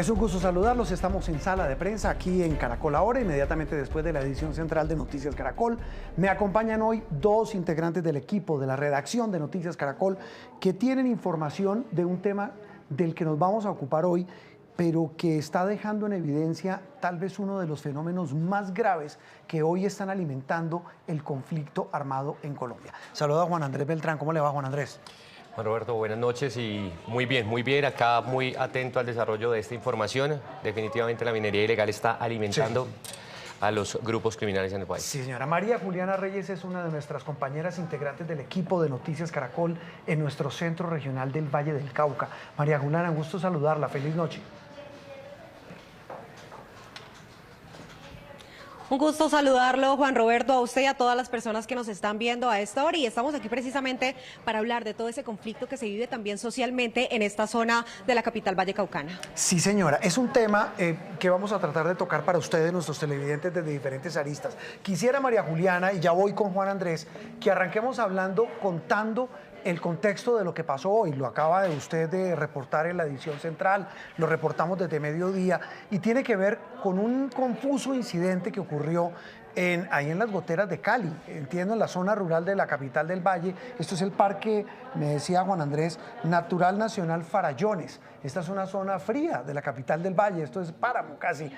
Es un gusto saludarlos. Estamos en Sala de Prensa aquí en Caracol Ahora, inmediatamente después de la edición central de Noticias Caracol. Me acompañan hoy dos integrantes del equipo de la redacción de Noticias Caracol que tienen información de un tema del que nos vamos a ocupar hoy, pero que está dejando en evidencia tal vez uno de los fenómenos más graves que hoy están alimentando el conflicto armado en Colombia. Saludo a Juan Andrés Beltrán. ¿Cómo le va, Juan Andrés? Juan Roberto, buenas noches y muy bien, acá muy atento al desarrollo de esta información. Definitivamente la minería ilegal está alimentando a los grupos criminales en el país. Sí, señora. María Juliana Reyes es una de nuestras compañeras integrantes del equipo de Noticias Caracol en nuestro centro regional del Valle del Cauca. María Juliana, un gusto saludarla. Feliz noche. Un gusto saludarlo, Juan Roberto, a usted y a todas las personas que nos están viendo a esta hora. Y estamos aquí precisamente para hablar de todo ese conflicto que se vive también socialmente en esta zona de la capital vallecaucana. Sí, señora. Es un tema que vamos a tratar de tocar para ustedes, nuestros televidentes, desde diferentes aristas. Quisiera, María Juliana, y ya voy con Juan Andrés, que arranquemos hablando, contando el contexto de lo que pasó hoy. Lo acaba de usted de reportar en la edición central, lo reportamos desde mediodía y tiene que ver con un confuso incidente que ocurrió ahí en las goteras de Cali, entiendo, en la zona rural de la capital del Valle. Esto es el parque, me decía Juan Andrés, Natural Nacional Farallones. Esta es una zona fría de la capital del Valle, esto es páramo casi,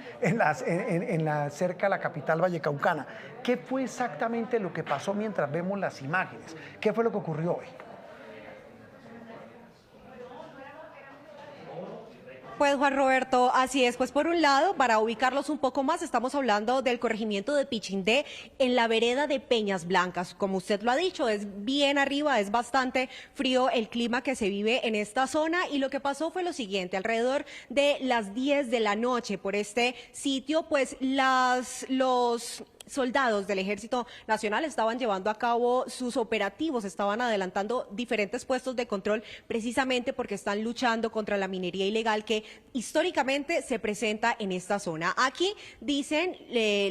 cerca de la capital vallecaucana. ¿Qué fue exactamente lo que pasó mientras vemos las imágenes? ¿Qué fue lo que ocurrió hoy? Pues Juan Roberto, así es. Pues por un lado, para ubicarlos un poco más, estamos hablando del corregimiento de Pichindé en la vereda de Peñas Blancas. Como usted lo ha dicho, es bien arriba, es bastante frío el clima que se vive en esta zona y lo que pasó fue lo siguiente: alrededor de las 10 de la noche por este sitio, pues los soldados del Ejército Nacional estaban llevando a cabo sus operativos, estaban adelantando diferentes puestos de control precisamente porque están luchando contra la minería ilegal que históricamente se presenta en esta zona. Aquí dicen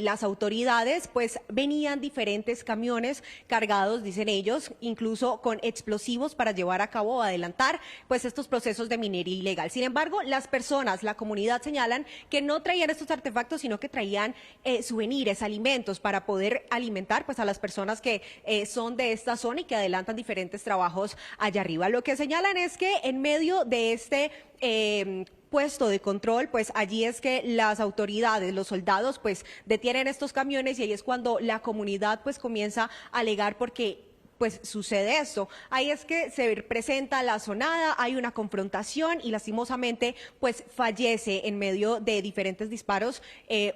las autoridades, pues venían diferentes camiones cargados, dicen ellos, incluso con explosivos para llevar a cabo o adelantar pues estos procesos de minería ilegal. Sin embargo, las personas, la comunidad señalan que no traían estos artefactos, sino que traían souvenirs, alimentos para poder alimentar pues a las personas que son de esta zona y que adelantan diferentes trabajos allá arriba. Lo que señalan es que en medio de este puesto de control, pues allí es que las autoridades, los soldados, pues detienen estos camiones y ahí es cuando la comunidad pues comienza a alegar porque pues sucede esto. Ahí es que se presenta la sonada, hay una confrontación y lastimosamente pues fallece en medio de diferentes disparos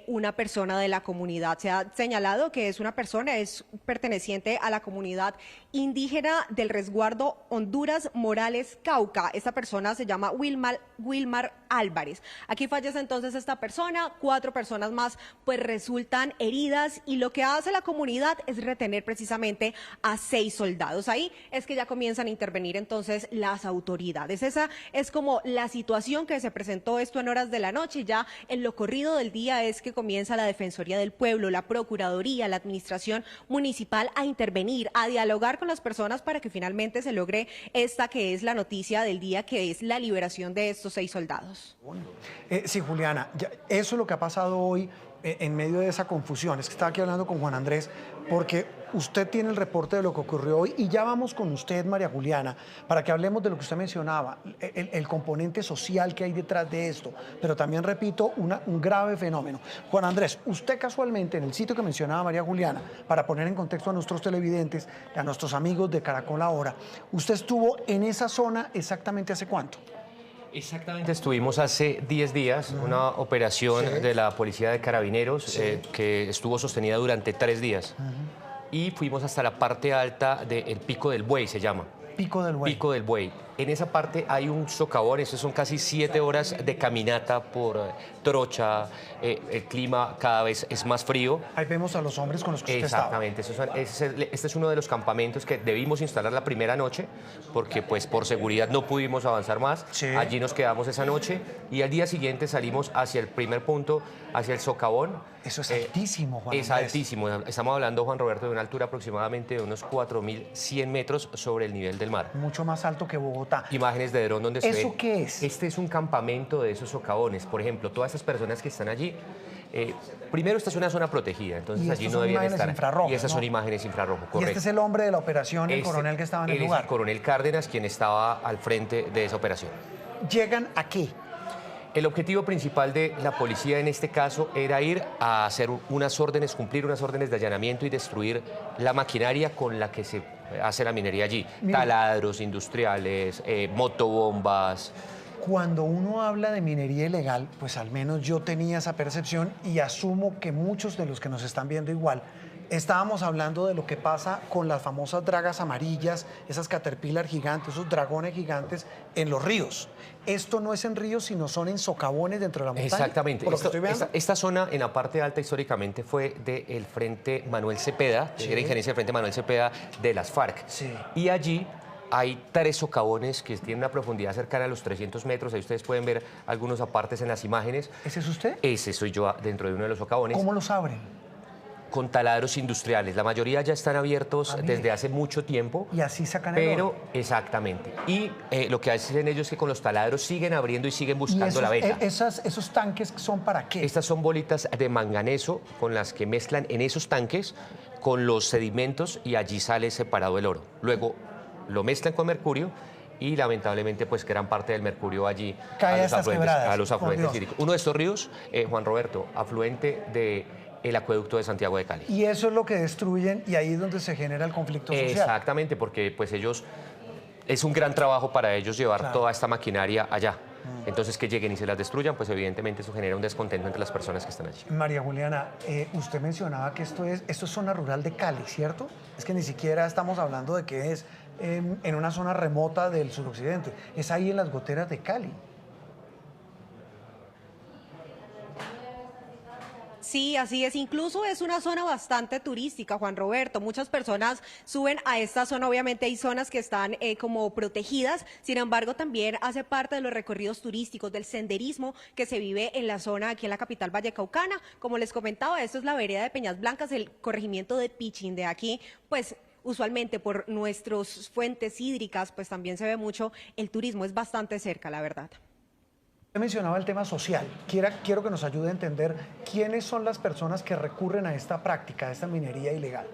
una persona de la comunidad. Se ha señalado que es una persona, es perteneciente a la comunidad indígena del resguardo Honduras Morales Cauca. Esta persona se llama Wilmar Álvarez. Aquí fallece entonces esta persona, 4 personas más pues resultan heridas y lo que hace la comunidad es retener precisamente a 6 soldados. Ahí es que ya comienzan a intervenir entonces las autoridades. Esa es como la situación que se presentó esto en horas de la noche. Ya en lo corrido del día es que comienza la Defensoría del Pueblo, la Procuraduría, la Administración Municipal a intervenir, a dialogar con las personas para que finalmente se logre esta que es la noticia del día, que es la liberación de estos 6 soldados. Sí, Juliana, eso es lo que ha pasado hoy en medio de esa confusión. Es que estaba aquí hablando con Juan Andrés porque usted tiene el reporte de lo que ocurrió hoy y ya vamos con usted, María Juliana, para que hablemos de lo que usted mencionaba, el componente social que hay detrás de esto, pero también, repito, un grave fenómeno. Juan Andrés, usted casualmente en el sitio que mencionaba María Juliana, para poner en contexto a nuestros televidentes, a nuestros amigos de Caracol Ahora, ¿usted estuvo en esa zona exactamente hace cuánto? Exactamente, estuvimos hace 10 días, una operación de la Policía de Carabineros que estuvo sostenida durante 3 días. Y fuimos hasta la parte alta del Pico del Buey, se llama. Pico del Buey. Pico del Buey. En esa parte hay un socavón, eso son casi 7 horas de caminata por trocha, el clima cada vez es más frío. Ahí vemos a los hombres con los que usted estaba. Exactamente, este es uno de los campamentos que debimos instalar la primera noche, porque pues por seguridad no pudimos avanzar más. Sí. Allí nos quedamos esa noche y al día siguiente salimos hacia el primer punto, hacia el socavón. Eso es altísimo, Juan Es Andrés. altísimo, estamos hablando, Juan Roberto, de una altura aproximadamente de unos 4.100 metros sobre el nivel del mar. Mucho más alto que Bogotá. Bogotá. Imágenes de dron donde se ¿Eso ven. qué es? Este es un campamento de esos socavones. Por ejemplo, todas estas personas que están allí, primero esta es una zona protegida, entonces Y allí estos no son debían imágenes estar. infrarrojos, Y esas ¿no? son imágenes infrarrojo, Y correcto. este es el hombre de la operación, el Este- coronel que estaba en el él es lugar. el coronel Cárdenas, quien estaba al frente de esa operación. ¿Llegan a qué? El objetivo principal de la policía en este caso era ir a hacer unas órdenes, cumplir unas órdenes de allanamiento y destruir la maquinaria con la que se hace la minería allí. Mire. Taladros industriales, motobombas. Cuando uno habla de minería ilegal, pues al menos yo tenía esa percepción y asumo que muchos de los que nos están viendo igual, estábamos hablando de lo que pasa con las famosas dragas amarillas, esas caterpillar gigantes, esos dragones gigantes en los ríos. Esto no es en ríos, sino son en socavones dentro de la montaña. Exactamente. Por lo que estoy viendo. Esta zona en la parte alta históricamente fue del Frente Manuel Cepeda, Sí. era injerencia del Frente Manuel Cepeda de las FARC. Sí. Y allí hay 3 socavones que tienen una profundidad cercana a los 300 metros. Ahí ustedes pueden ver algunos apartes en las imágenes. ¿Ese es usted? Ese soy yo dentro de uno de los socavones. ¿Cómo los abren? Con taladros industriales. La mayoría ya están abiertos mire. desde hace mucho tiempo. Y así sacan el Pero, oro. exactamente. Y lo que hacen ellos es que con los taladros siguen abriendo y siguen ¿Y buscando la veta. esos tanques son para qué? Estas son bolitas de manganeso con las que mezclan en esos tanques con los sedimentos y allí sale separado el oro. Luego lo mezclan con mercurio y lamentablemente pues gran parte del mercurio allí Cae a estas quebradas, a los por afluentes Dios. hídricos. Uno de estos ríos, Juan Roberto, afluente del acueducto de Santiago de Cali. Y eso es lo que destruyen y ahí es donde se genera el conflicto social. Exactamente, porque pues ellos, es un gran trabajo para ellos llevar Claro. toda esta maquinaria allá. Entonces que lleguen y se las destruyan, pues evidentemente eso genera un descontento entre las personas que están allí. María Juliana, usted mencionaba que esto es zona rural de Cali, ¿cierto? Es que ni siquiera estamos hablando de que es en una zona remota del suroccidente, es ahí en las goteras de Cali. Sí, así es. Incluso es una zona bastante turística, Juan Roberto. Muchas personas suben a esta zona. Obviamente hay zonas que están como protegidas. Sin embargo, también hace parte de los recorridos turísticos, del senderismo que se vive en la zona aquí en la capital vallecaucana. Como les comentaba, esto es la vereda de Peñas Blancas, el corregimiento de Pichindé. Aquí, pues, usualmente por nuestras fuentes hídricas, pues también se ve mucho el turismo. Es bastante cerca, la verdad. Usted mencionaba el tema social. Quiero que nos ayude a entender quiénes son las personas que recurren a esta práctica, a esta minería ilegal.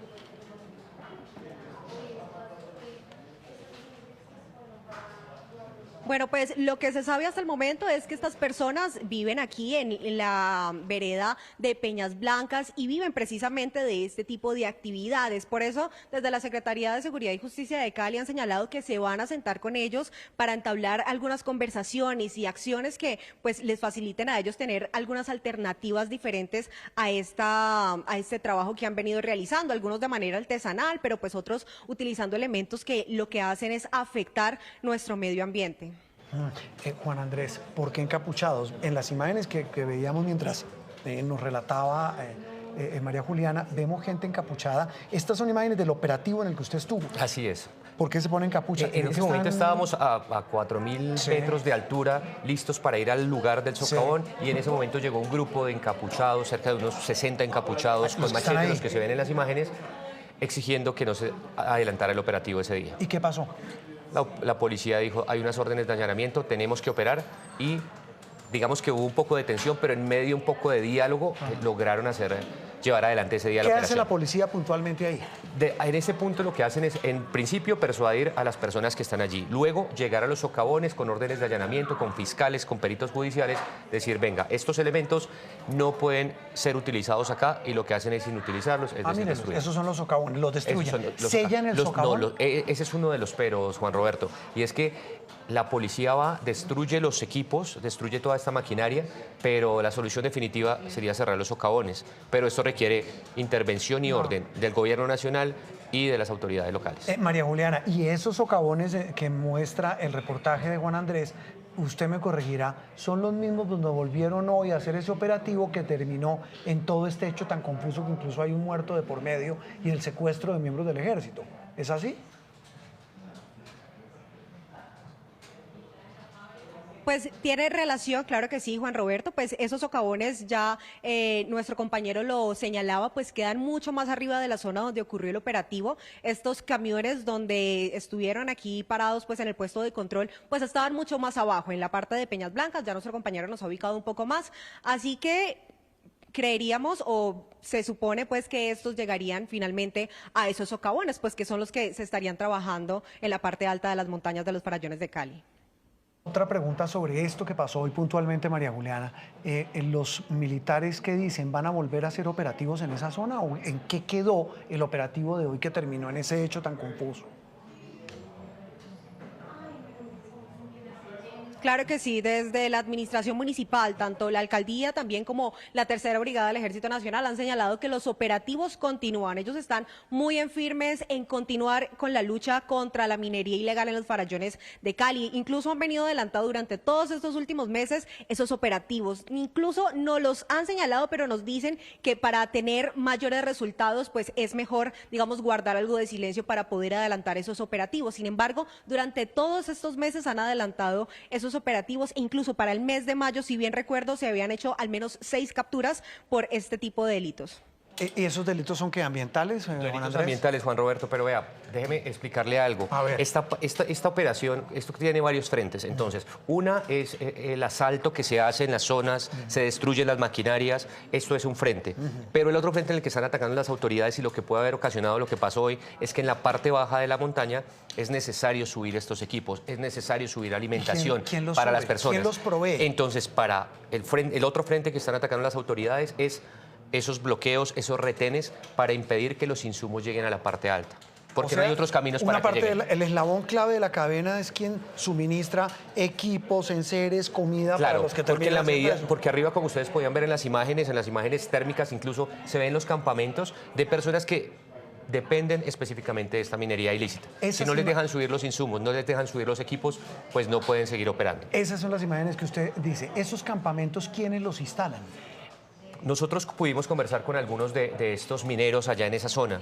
Bueno, pues lo que se sabe hasta el momento es que estas personas viven aquí en la vereda de Peñas Blancas y viven precisamente de este tipo de actividades. Por eso, desde la Secretaría de Seguridad y Justicia de Cali han señalado que se van a sentar con ellos para entablar algunas conversaciones y acciones que pues les faciliten a ellos tener algunas alternativas diferentes a este trabajo que han venido realizando, algunos de manera artesanal, pero pues otros utilizando elementos que lo que hacen es afectar nuestro medio ambiente. Juan Andrés, ¿por qué encapuchados? En las imágenes que veíamos mientras nos relataba María Juliana, vemos gente encapuchada. Estas son imágenes del operativo en el que usted estuvo. Así es. ¿Por qué se ponen capucha? En Creo ese que momento están- estábamos a 4.000 Sí. metros de altura, listos para ir al lugar del socavón, y en ese momento llegó un grupo de encapuchados, cerca de unos 60 encapuchados, Los con que están machetes, ahí. los que se ven en las imágenes, exigiendo que no se adelantara el operativo ese día. ¿Y qué pasó? La policía dijo, hay unas órdenes de allanamiento, tenemos que operar, y digamos que hubo un poco de tensión, pero en medio un poco de diálogo lograron llevar adelante ese día la ¿Qué operación. hace la policía puntualmente ahí? En ese punto lo que hacen es, en principio, persuadir a las personas que están allí. Luego, llegar a los socavones con órdenes de allanamiento, con fiscales, con peritos judiciales, decir, venga, estos elementos no pueden ser utilizados acá, y lo que hacen es inutilizarlos, es decir, Miren, destruir. esos son los socavones, los Esos destruyen. son los- ¿Sellan el los- socavón? no, ese es uno de los peros, Juan Roberto, y es que la policía va, destruye los equipos, destruye toda esta maquinaria, pero la solución definitiva sería cerrar los socavones. Pero esto requiere intervención y orden del gobierno nacional y de las autoridades locales. María Juliana, y esos socavones que muestra el reportaje de Juan Andrés, usted me corregirá, son los mismos donde volvieron hoy a hacer ese operativo que terminó en todo este hecho tan confuso que incluso hay un muerto de por medio y el secuestro de miembros del ejército. ¿Es así? Pues tiene relación, claro que sí, Juan Roberto, pues esos socavones ya nuestro compañero lo señalaba, pues quedan mucho más arriba de la zona donde ocurrió el operativo. Estos camiones donde estuvieron aquí parados pues en el puesto de control, pues estaban mucho más abajo, en la parte de Peñas Blancas, ya nuestro compañero nos ha ubicado un poco más, así que creeríamos o se supone pues que estos llegarían finalmente a esos socavones, pues que son los que se estarían trabajando en la parte alta de las montañas de los Farallones de Cali. Otra pregunta sobre esto que pasó hoy puntualmente, María Juliana. ¿Los militares qué dicen? ¿Van a volver a hacer operativos en esa zona o en qué quedó el operativo de hoy que terminó en ese hecho tan confuso? Claro que sí, desde la administración municipal, tanto la alcaldía también como la Tercera Brigada del Ejército Nacional han señalado que los operativos continúan. Ellos están muy en firmes en continuar con la lucha contra la minería ilegal en los farallones de Cali. Incluso han venido adelantando durante todos estos últimos meses esos operativos. Incluso no los han señalado, pero nos dicen que para tener mayores resultados, pues es mejor, digamos, guardar algo de silencio para poder adelantar esos operativos. Sin embargo, durante todos estos meses han adelantado esos operativos e incluso para el mes de mayo, si bien recuerdo, se habían hecho al menos 6 capturas por este tipo de delitos. ¿Y esos delitos son qué, ambientales, Juan Delitos Andrés? ambientales, Juan Roberto, pero vea, déjeme explicarle algo. A ver. Esta operación, esto tiene varios frentes. Entonces, una es el asalto que se hace en las zonas, se destruyen las maquinarias, esto es un frente. Pero el otro frente en el que están atacando las autoridades y lo que puede haber ocasionado lo que pasó hoy es que en la parte baja de la montaña es necesario subir estos equipos, es necesario subir alimentación ¿Quién los para sube? las personas. ¿Quién los provee? Entonces, para el otro frente que están atacando las autoridades es esos bloqueos, esos retenes para impedir que los insumos lleguen a la parte alta. Porque no hay otros caminos para que lleguen. El eslabón clave de la cadena es quien suministra equipos, enseres, comida para los que porque en la terminan haciendo medida, eso. porque arriba, como ustedes podían ver en las imágenes térmicas, incluso se ven los campamentos de personas que dependen específicamente de esta minería ilícita. Si no les dejan subir los insumos, no les dejan subir los equipos, pues no pueden seguir operando. Esas son las imágenes que usted dice. ¿Esos campamentos quiénes los instalan? Nosotros pudimos conversar con algunos de estos mineros allá en esa zona,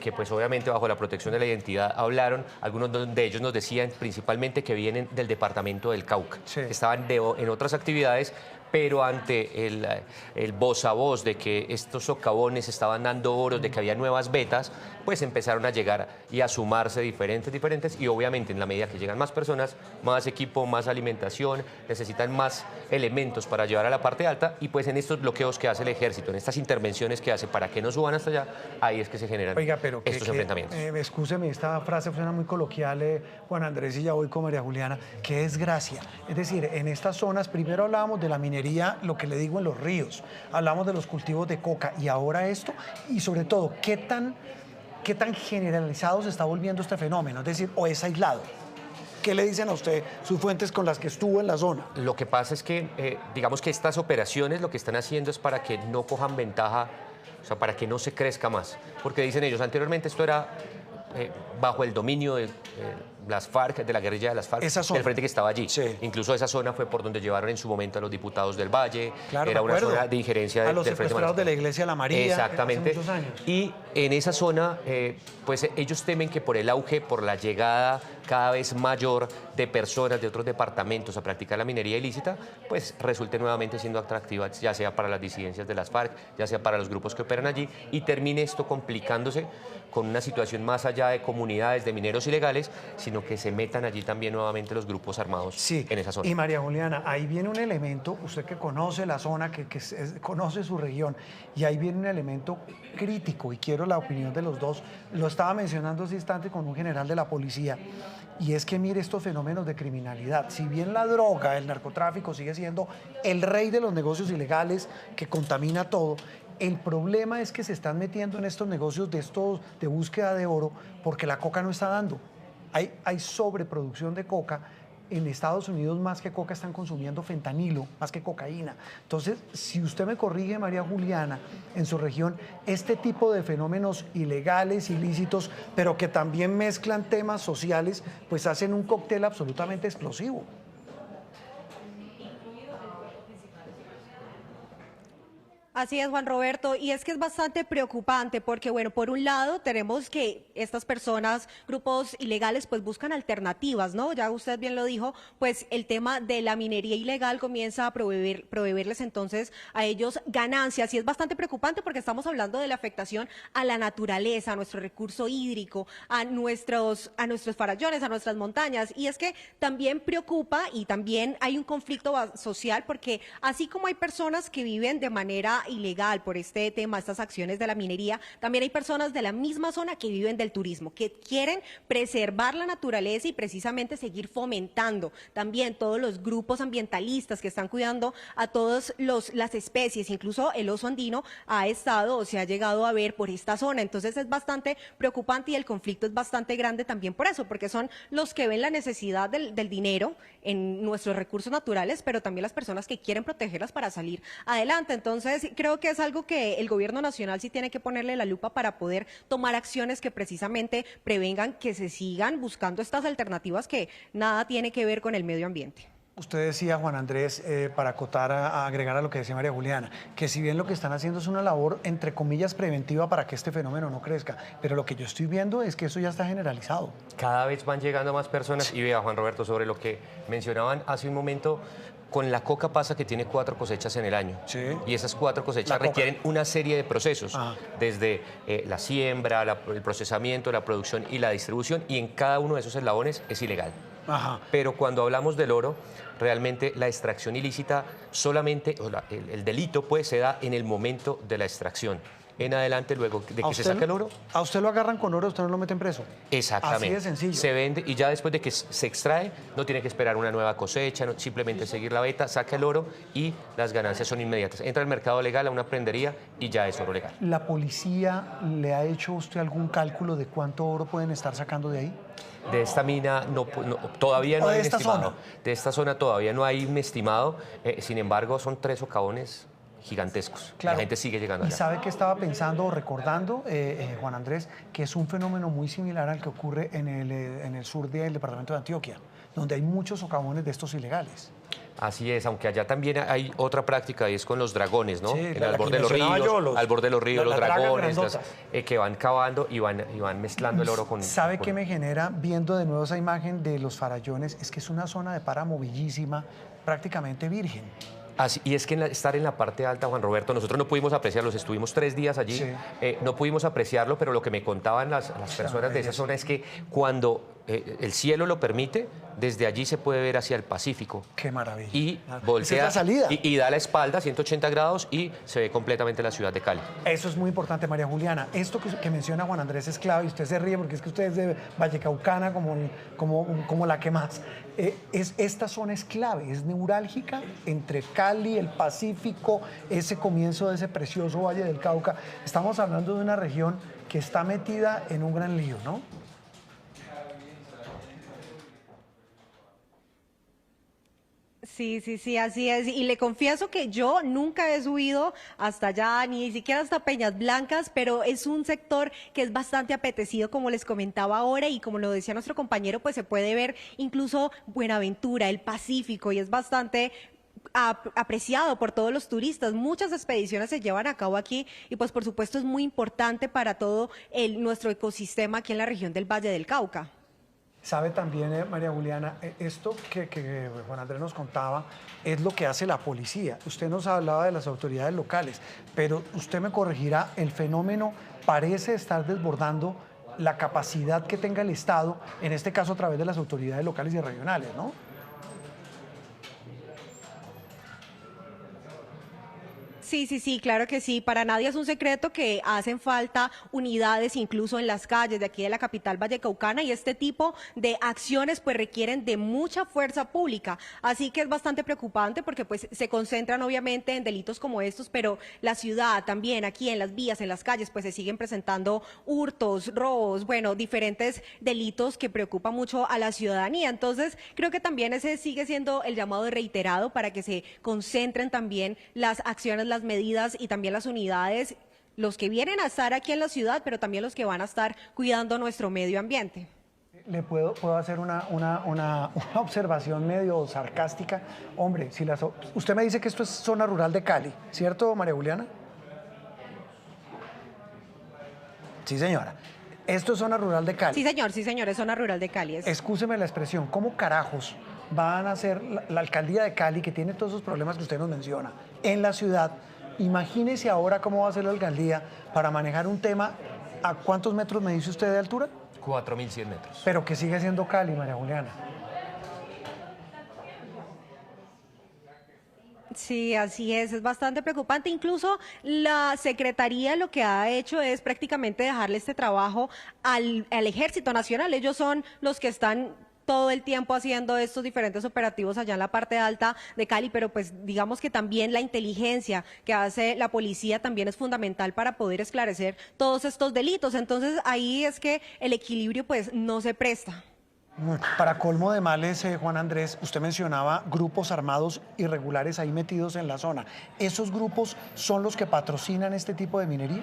que pues obviamente bajo la protección de la identidad hablaron. Algunos de ellos nos decían principalmente que vienen del departamento del Cauca, Sí. que estaban en otras actividades, pero ante el voz a voz de que estos socavones estaban dando oros, de que había nuevas vetas, pues empezaron a llegar y a sumarse diferentes, y obviamente en la medida que llegan más personas, más equipo, más alimentación, necesitan más elementos para llevar a la parte alta, y pues en estos bloqueos que hace el ejército, en estas intervenciones que hace para que no suban hasta allá, ahí es que se generan estos enfrentamientos. Excúseme, esta frase suena muy coloquial, Juan Andrés, y ya voy con María Juliana. Qué desgracia. Es decir, en estas zonas, primero hablábamos de la minería, lo que le digo, en los ríos, hablamos de los cultivos de coca, y ahora esto, y sobre todo, ¿qué tan generalizado se está volviendo este fenómeno? Es decir, ¿o es aislado? ¿Qué le dicen a usted sus fuentes con las que estuvo en la zona? Lo que pasa es que, digamos que estas operaciones lo que están haciendo es para que no cojan ventaja, o sea, para que no se crezca más. Porque dicen ellos, anteriormente esto era bajo el dominio de las FARC, de la guerrilla de las FARC, del frente que estaba allí. Sí. Incluso esa zona fue por donde llevaron en su momento a los diputados del Valle. Claro, era una recuerdo. zona de injerencia a los del Frente secuestrados de la Iglesia de la María. Exactamente. Hace muchos años. Y en esa zona, pues ellos temen que por el auge, por la llegada cada vez mayor de personas de otros departamentos a practicar la minería ilícita, pues resulte nuevamente siendo atractiva, ya sea para las disidencias de las FARC, ya sea para los grupos que operan allí, y termine esto complicándose con una situación más allá de comunidades de mineros ilegales, sino que se metan allí también nuevamente los grupos armados en esa zona. Y María Juliana, ahí viene un elemento, usted que conoce la zona, conoce su región, y ahí viene un elemento crítico, y quiero la opinión de los dos. Lo estaba mencionando hace instante con un general de la policía, y es que mire estos fenómenos de criminalidad. Si bien la droga, el narcotráfico sigue siendo el rey de los negocios ilegales que contamina todo, el problema es que se están metiendo en estos negocios de búsqueda de oro porque la coca no está dando. Hay sobreproducción de coca. En Estados Unidos, más que coca, están consumiendo fentanilo, más que cocaína. Entonces, si usted me corrige, María Juliana, en su región, este tipo de fenómenos ilegales, ilícitos, pero que también mezclan temas sociales, pues hacen un cóctel absolutamente explosivo. Así es, Juan Roberto, y es que es bastante preocupante porque, bueno, por un lado tenemos que estas personas, grupos ilegales, pues buscan alternativas, ¿no? Ya usted bien lo dijo, pues el tema de la minería ilegal comienza a proveerles entonces a ellos ganancias y es bastante preocupante porque estamos hablando de la afectación a la naturaleza, a nuestro recurso hídrico, a nuestros farallones, a nuestras montañas, y es que también preocupa y también hay un conflicto social porque así como hay personas que viven de manera ilegal por este tema, estas acciones de la minería, también hay personas de la misma zona que viven del turismo, que quieren preservar la naturaleza y precisamente seguir fomentando también todos los grupos ambientalistas que están cuidando a todas las especies, incluso el oso andino ha estado o se ha llegado a ver por esta zona, entonces es bastante preocupante y el conflicto es bastante grande también por eso, porque son los que ven la necesidad del dinero en nuestros recursos naturales, pero también las personas que quieren protegerlas para salir adelante, entonces creo que es algo que el gobierno nacional sí tiene que ponerle la lupa para poder tomar acciones que precisamente prevengan que se sigan buscando estas alternativas que nada tiene que ver con el medio ambiente. Usted decía, Juan Andrés, para acotar, a agregar a lo que decía María Juliana, que si bien lo que están haciendo es una labor, entre comillas, preventiva para que este fenómeno no crezca, pero lo que yo estoy viendo es que eso ya está generalizado. Cada vez van llegando más personas y vea, Juan Roberto, sobre lo que mencionaban hace un momento, con la coca pasa que tiene 4 cosechas en el año. Sí. Y esas 4 cosechas requieren una serie de procesos, desde la siembra, el procesamiento, la producción y la distribución, y en cada uno de esos eslabones es ilegal. Ajá. Pero cuando hablamos del oro, realmente la extracción ilícita solamente, el delito pues se da en el momento de la extracción. En adelante, luego de que se saque el oro. A usted lo agarran con oro, usted no lo meten preso. Exactamente. Así de sencillo. Se vende y ya después de que se extrae, no tiene que esperar una nueva cosecha, simplemente seguir la veta, saca el oro y las ganancias son inmediatas. Entra al mercado legal, a una prendería y ya es oro legal. ¿La policía le ha hecho a usted algún cálculo de cuánto oro pueden estar sacando de ahí? De esta mina todavía no hay un estimado. Zona? De esta zona todavía no hay un estimado. Sin embargo, son 3 socavones gigantescos. Claro. La gente sigue llegando ¿Y allá. sabe que estaba pensando o recordando, Juan Andrés, que es un fenómeno muy similar al que ocurre en el sur del departamento de Antioquia, donde hay muchos socavones de estos ilegales? Así es, aunque allá también hay otra práctica y es con los dragones, ¿no? Sí, Al borde de los ríos, al borde de los ríos, los dragones, que van cavando y van mezclando el oro con... ¿Sabe qué me genera viendo de nuevo esa imagen de los farallones? Es que es una zona de páramo bellísima, prácticamente virgen. Así, y es que estar en la parte alta, Juan Roberto, nosotros no pudimos apreciarlos, estuvimos 3 días allí, Sí. No pudimos apreciarlo, pero lo que me contaban las personas de esa zona es que cuando el cielo lo permite, desde allí se puede ver hacia el Pacífico. Qué maravilla. Y Esa voltea es la salida. y da la espalda, 180 grados, y se ve completamente la ciudad de Cali. Eso es muy importante, María Juliana. Esto que menciona Juan Andrés es clave y usted se ríe porque es que usted es de Vallecaucana como la que más. Esta zona es clave, es neurálgica entre Cali, el Pacífico, ese comienzo de ese precioso Valle del Cauca. Estamos hablando de una región que está metida en un gran lío, ¿no? Sí, así es. Y le confieso que yo nunca he subido hasta allá, ni siquiera hasta Peñas Blancas, pero es un sector que es bastante apetecido, como les comentaba ahora, y como lo decía nuestro compañero, pues se puede ver incluso Buenaventura, el Pacífico, y es bastante apreciado por todos los turistas. Muchas expediciones se llevan a cabo aquí y pues por supuesto es muy importante para todo nuestro ecosistema aquí en la región del Valle del Cauca. Sabe también, María Juliana, esto que Juan Andrés nos contaba es lo que hace la policía. Usted nos hablaba de las autoridades locales, pero usted me corregirá, el fenómeno parece estar desbordando la capacidad que tenga el Estado, en este caso a través de las autoridades locales y regionales, ¿no? Sí, claro que sí. Para nadie es un secreto que hacen falta unidades incluso en las calles de aquí de la capital vallecaucana y este tipo de acciones pues requieren de mucha fuerza pública. Así que es bastante preocupante porque pues se concentran obviamente en delitos como estos, pero la ciudad también aquí en las vías, en las calles pues se siguen presentando hurtos, robos, bueno, diferentes delitos que preocupan mucho a la ciudadanía. Entonces creo que también ese sigue siendo el llamado reiterado para que se concentren también las acciones, las medidas y también las unidades, los que vienen a estar aquí en la ciudad, pero también los que van a estar cuidando nuestro medio ambiente. ¿Le puedo hacer una observación medio sarcástica? Hombre, usted me dice que esto es zona rural de Cali, ¿cierto, María Juliana? Sí, señora. Esto es zona rural de Cali. Sí, señor, es zona rural de Cali. Excúseme la expresión, ¿cómo carajos van a hacer la alcaldía de Cali, que tiene todos esos problemas que usted nos menciona, en la ciudad? Imagínese ahora cómo va a ser la alcaldía para manejar un tema. ¿A cuántos metros me dice usted de altura? 4.100 metros. Pero que sigue siendo Cali, María Juliana. Sí, así es bastante preocupante. Incluso la Secretaría lo que ha hecho es prácticamente dejarle este trabajo al Ejército Nacional. Ellos son los que están todo el tiempo haciendo estos diferentes operativos allá en la parte alta de Cali, pero pues digamos que también la inteligencia que hace la policía también es fundamental para poder esclarecer todos estos delitos. Entonces ahí es que el equilibrio pues no se presta. Para colmo de males, Juan Andrés, usted mencionaba grupos armados irregulares ahí metidos en la zona. ¿Esos grupos son los que patrocinan este tipo de minería?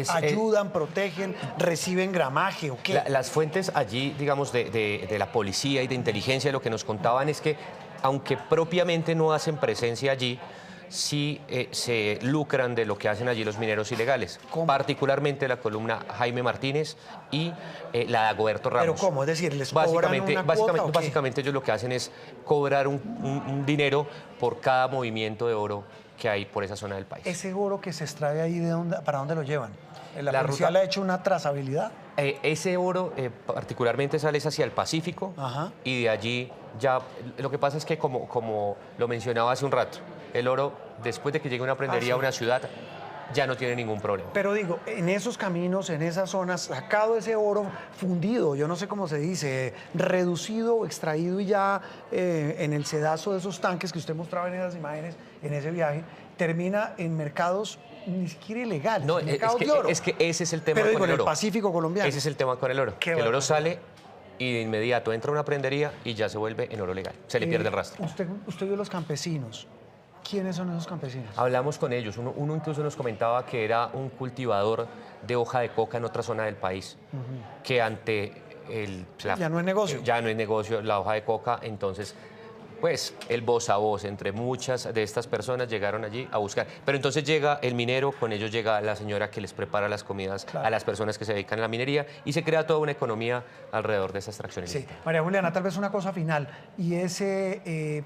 ¿Ayudan, protegen, reciben gramaje o qué? Las fuentes allí, digamos, de la policía y de inteligencia, lo que nos contaban es que, aunque propiamente no hacen presencia allí, sí se lucran de lo que hacen allí los mineros ilegales. ¿Cómo? Particularmente la columna Jaime Martínez y la de Agoberto Ramos. ¿Pero cómo? Es decir, ¿les cobran una cuota o qué? Básicamente ellos lo que hacen es cobrar un dinero por cada movimiento de oro que hay por esa zona del país. ¿Ese oro que se extrae ahí, ¿para dónde lo llevan? ¿La policía ruta, le ha hecho una trazabilidad? Ese oro particularmente sale hacia el Pacífico. Ajá. Y de allí ya, lo que pasa es que como lo mencionaba hace un rato, el oro, después de que llegue una prendería a una ciudad, ya no tiene ningún problema. Pero digo, en esos caminos, en esas zonas, sacado ese oro fundido, yo no sé cómo se dice, reducido, extraído y ya en el sedazo de esos tanques que usted mostraba en esas imágenes, en ese viaje, termina en mercados ni siquiera ilegales, No, mercados de oro. es que ese es el tema Pero digo, con el en el oro. Pacífico colombiano. Ese es el tema con el oro. Qué Que el oro barbaridad. sale y de inmediato entra a una prendería y ya se vuelve en oro legal. Se le pierde el rastro. Usted vio los campesinos. ¿Quiénes son esos campesinos? Hablamos con ellos. Uno incluso nos comentaba que era un cultivador de hoja de coca en otra zona del país, que ante ya no es negocio. Ya no es negocio la hoja de coca, entonces pues el voz a voz entre muchas de estas personas llegaron allí a buscar. Pero entonces llega el minero, con ellos llega la señora que les prepara las comidas a las personas que se dedican a la minería y se crea toda una economía alrededor de esta extracción Sí, ilícita. María Juliana, tal vez una cosa final, y es, le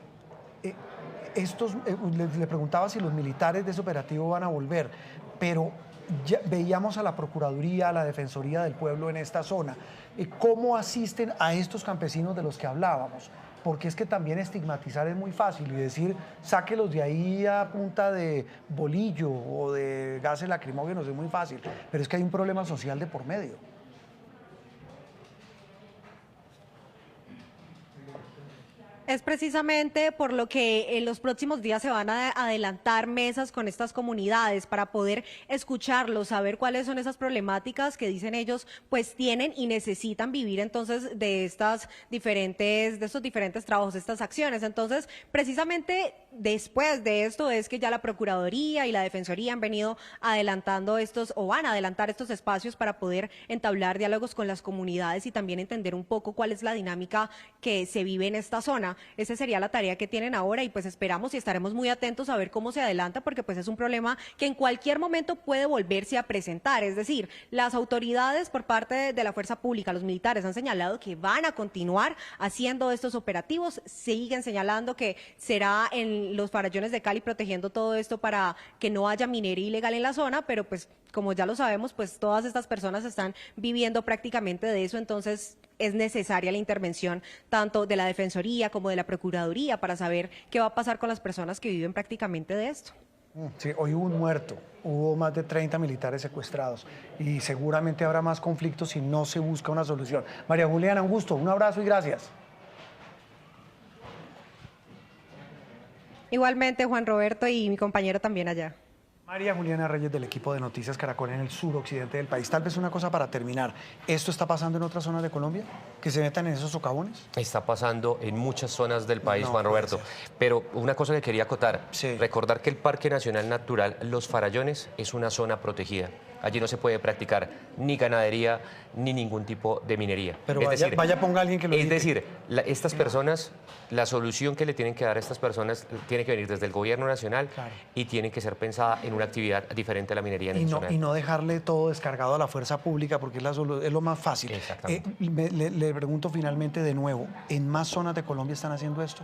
preguntaba si los militares de ese operativo van a volver, pero ya veíamos a la Procuraduría, a la Defensoría del Pueblo en esta zona. ¿Cómo asisten a estos campesinos de los que hablábamos? Porque es que también estigmatizar es muy fácil y decir, sáquelos de ahí a punta de bolillo o de gases lacrimógenos es muy fácil, pero es que hay un problema social de por medio. Es precisamente por lo que en los próximos días se van a adelantar mesas con estas comunidades para poder escucharlos, saber cuáles son esas problemáticas que dicen ellos pues tienen y necesitan vivir entonces de estos diferentes trabajos, estas acciones. Entonces, precisamente después de esto es que ya la Procuraduría y la Defensoría han venido adelantando o van a adelantar estos espacios para poder entablar diálogos con las comunidades y también entender un poco cuál es la dinámica que se vive en esta zona. Esa sería la tarea que tienen ahora y pues esperamos y estaremos muy atentos a ver cómo se adelanta porque pues es un problema que en cualquier momento puede volverse a presentar. Es decir, las autoridades por parte de la fuerza pública, los militares han señalado que van a continuar haciendo estos operativos, siguen señalando que será en los farallones de Cali protegiendo todo esto para que no haya minería ilegal en la zona, pero pues como ya lo sabemos, pues todas estas personas están viviendo prácticamente de eso, entonces es necesaria la intervención tanto de la Defensoría como de la Procuraduría para saber qué va a pasar con las personas que viven prácticamente de esto. Sí, hoy hubo un muerto, hubo más de 30 militares secuestrados y seguramente habrá más conflictos si no se busca una solución. María Juliana, un gusto, un abrazo y gracias. Igualmente, Juan Roberto y mi compañero también allá. María Juliana Reyes del equipo de Noticias Caracol en el suroccidente del país. Tal vez una cosa para terminar. ¿Esto está pasando en otras zonas de Colombia? ¿Que se metan en esos socavones? Está pasando en muchas zonas del país, No Juan puede Roberto. ser. Pero una cosa que quería acotar, Sí. recordar que el Parque Nacional Natural Los Farallones es una zona protegida. Allí no se puede practicar ni ganadería ni ningún tipo de minería. Pero es vaya, decir, vaya, ponga a alguien que lo Es evite. decir, estas personas, la solución que le tienen que dar a estas personas tiene que venir desde el gobierno nacional Claro. y tiene que ser pensada en una actividad diferente a la minería nacional. Y no dejarle todo descargado a la fuerza pública, porque es lo más fácil. Exactamente. Le pregunto finalmente de nuevo, ¿en más zonas de Colombia están haciendo esto?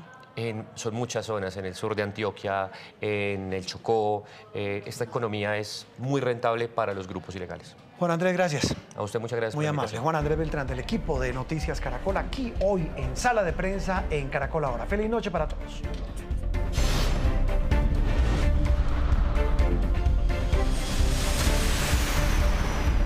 Son muchas zonas, en el sur de Antioquia, en el Chocó. Esta economía es muy rentable para los grupos ilegales. Juan Andrés, gracias. A usted muchas gracias. Muy por la amable. invitación. Juan Andrés Beltrán, del equipo de Noticias Caracol, aquí hoy en Sala de Prensa en Caracol Ahora. Feliz noche para todos.